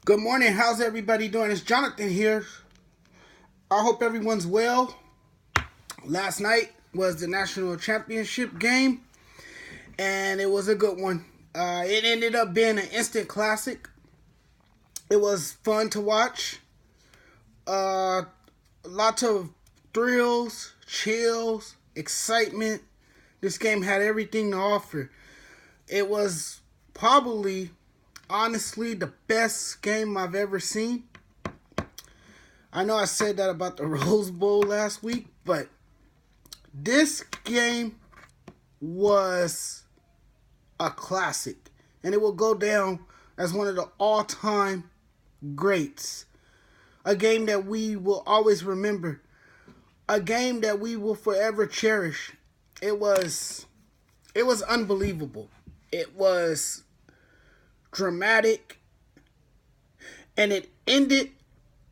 Good morning. How's everybody doing? It's Jonathan here. I hope everyone's well. Last night was the national championship game, and it was a good one. It ended up being an instant classic. It was fun to watch. Lots of thrills, chills, excitement. This game had everything to offer. It was probably, honestly, the best game I've ever seen. I know I said that about the Rose Bowl last week, but this game was a classic, and it will go down as one of the all-time greats. A game that we will always remember. A game that we will forever cherish. It was unbelievable. It was dramatic, and it ended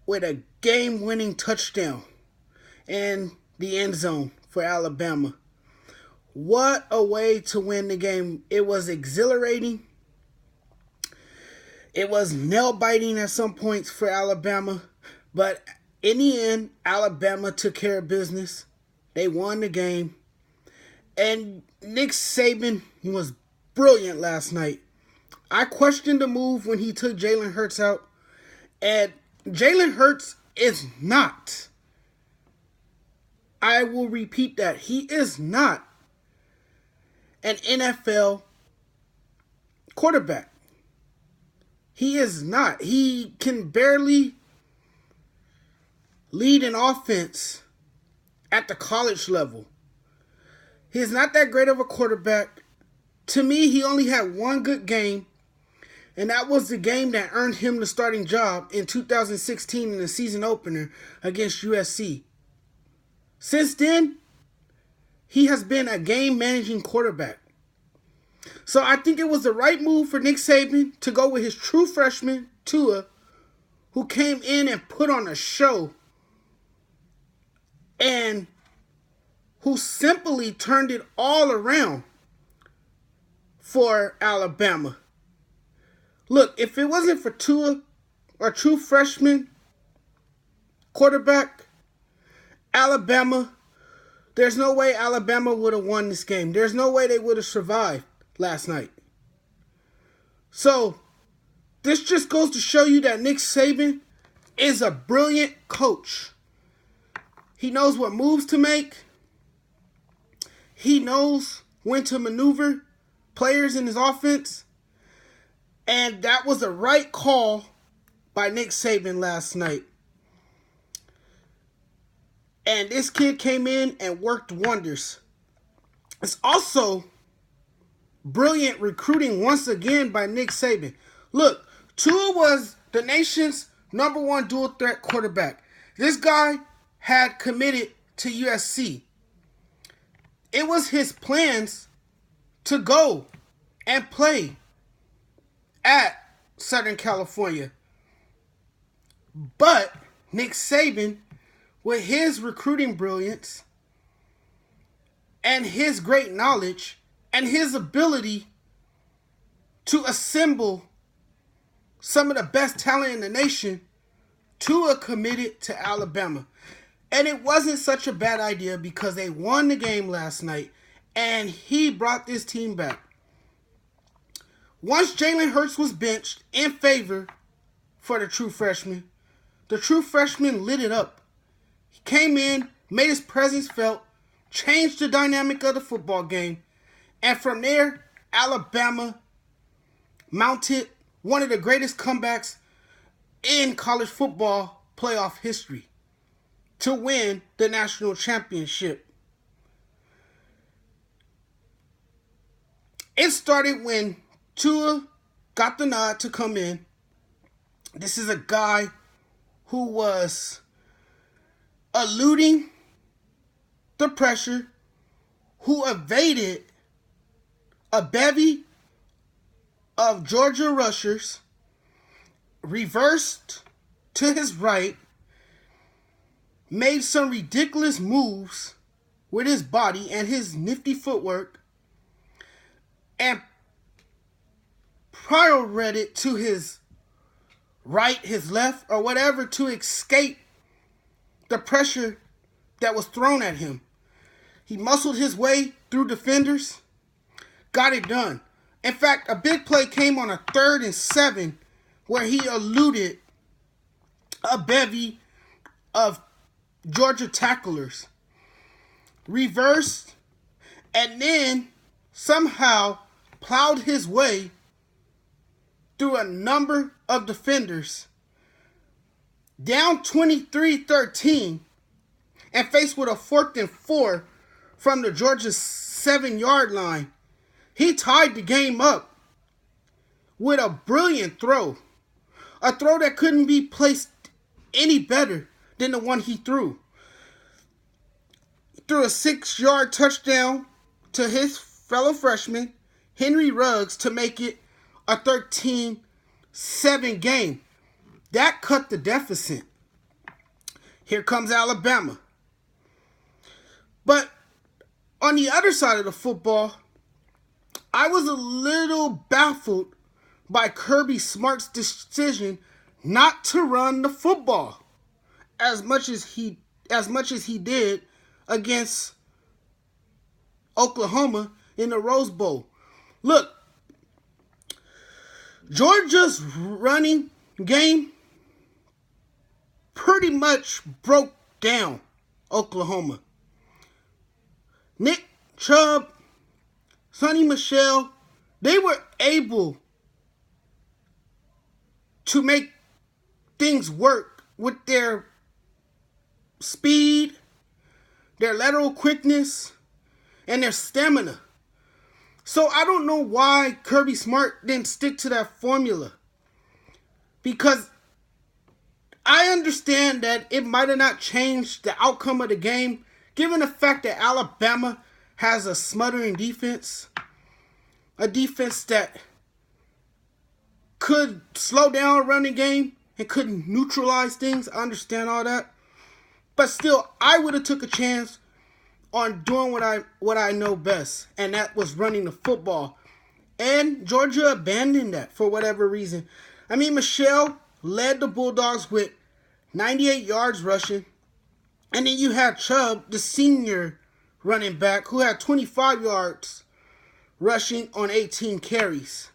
with a game-winning touchdown in the end zone for Alabama. What a way to win the game. It was exhilarating. It was nail-biting at some points for Alabama, but in the end, Alabama took care of business. They won the game, and Nick Saban was brilliant last night. I questioned the move when he took Jalen Hurts out, and Jalen Hurts is not. I will repeat that. He is not an NFL quarterback. He is not. He can barely lead an offense at the college level. He's not that great of a quarterback. To me, he only had one good game, and that was the game that earned him the starting job in 2016 in the season opener against USC. Since then, he has been a game-managing quarterback. So I think it was the right move for Nick Saban to go with his true freshman, Tua, who came in and put on a show and who simply turned it all around for Alabama. Look, if it wasn't for Tua, a true freshman quarterback, Alabama, there's no way Alabama would have won this game. There's no way they would have survived last night. So, this just goes to show you that Nick Saban is a brilliant coach. He knows what moves to make. He knows when to maneuver players in his offense. And that was the right call by Nick Saban last night. And this kid came in and worked wonders. It's also brilliant recruiting once again by Nick Saban. Look, Tua was the nation's number one dual threat quarterback. This guy had committed to USC. It was his plans to go and play at Southern California. But Nick Saban, with his recruiting brilliance and his great knowledge and his ability to assemble some of the best talent in the nation, Tua committed to Alabama. And it wasn't such a bad idea because they won the game last night and he brought this team back. Once Jalen Hurts was benched in favor for the true freshman lit it up. He came in, made his presence felt, changed the dynamic of the football game, and from there, Alabama mounted one of the greatest comebacks in college football playoff history to win the national championship. It started when Tua got the nod to come in. This is a guy who was eluding the pressure, who evaded a bevy of Georgia rushers, reversed to his right, made some ridiculous moves with his body and his nifty footwork, and pirouetted to his right, his left, or whatever to escape the pressure that was thrown at him. He muscled his way through defenders, got it done. In fact, a big play came on a 3rd and 7 where he eluded a bevy of Georgia tacklers, reversed, and then somehow plowed his way through a number of defenders, down 23-13, and faced with a 4th and 4 from the Georgia 7-yard line. He tied the game up with a brilliant throw. A throw that couldn't be placed any better than the one he threw. Threw a 6-yard touchdown to his fellow freshman, Henry Ruggs, to make it a 13-7 game. That cut the deficit. Here comes Alabama. But on the other side of the football, I was a little baffled by Kirby Smart's decision not to run the football as much as he did against Oklahoma in the Rose Bowl. Look, Georgia's running game pretty much broke down Oklahoma. Nick Chubb, Sonny Michel, they were able to make things work with their speed, their lateral quickness, and their stamina. So I don't know why Kirby Smart didn't stick to that formula. Because I understand that it might have not changed the outcome of the game, given the fact that Alabama has a smothering defense. A defense that could slow down a running game and could neutralize things. I understand all that. But still, I would have took a chance on doing what I know best, and that was running the football. And Georgia abandoned that for whatever reason. I mean, Michelle led the Bulldogs with 98 yards rushing, and then you had Chubb, the senior running back, who had 25 yards rushing on 18 carries.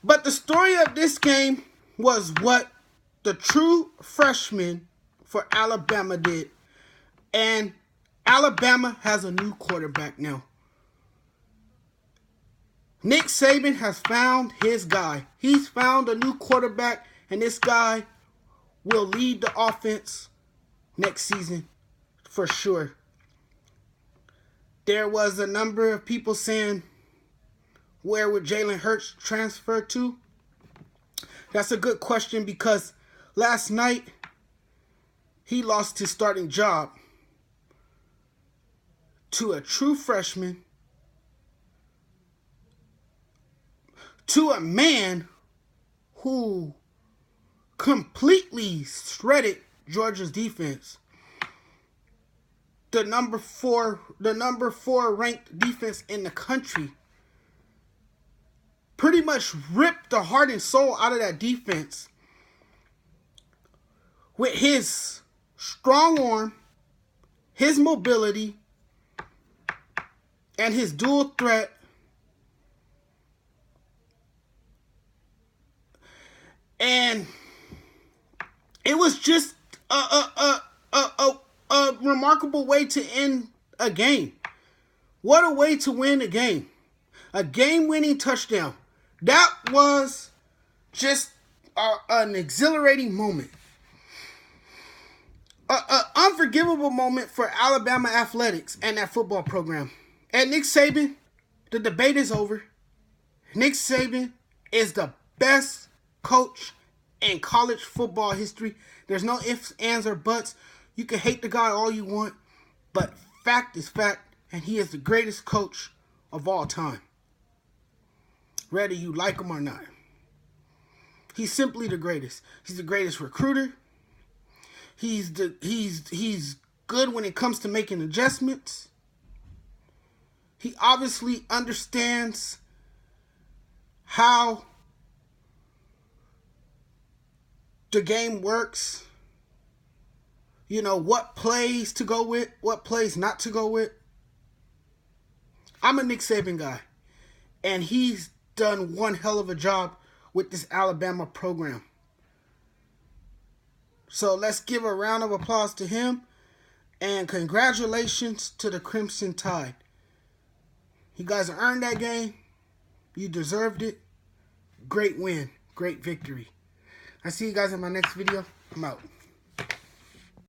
But the story of this game was what the true freshman for Alabama did. And Alabama has a new quarterback now. Nick Saban has found his guy. He's found a new quarterback, and this guy will lead the offense next season for sure. There was a number of people saying, where would Jalen Hurts transfer to? That's a good question, because last night he lost his starting job to a true freshman, to a man who completely shredded Georgia's defense. The number four ranked defense in the country. Pretty much ripped the heart and soul out of that defense with his strong arm, his mobility, and his dual threat. And it was just a remarkable way to end a game. What a way to win a game. A game-winning touchdown. That was just an exhilarating moment. An unforgivable moment for Alabama athletics and that football program. And Nick Saban, the debate is over. Nick Saban is the best coach in college football history. There's no ifs, ands, or buts. You can hate the guy all you want, but fact is fact, and he is the greatest coach of all time. Whether you like him or not. He's simply the greatest. He's the greatest recruiter. He's good when it comes to making adjustments. He obviously understands how the game works. You know, what plays to go with, what plays not to go with. I'm a Nick Saban guy, and he's done one hell of a job with this Alabama program. So let's give a round of applause to him, and congratulations to the Crimson Tide. You guys earned that game. You deserved it. Great win. Great victory. I see you guys in my next video. I'm out.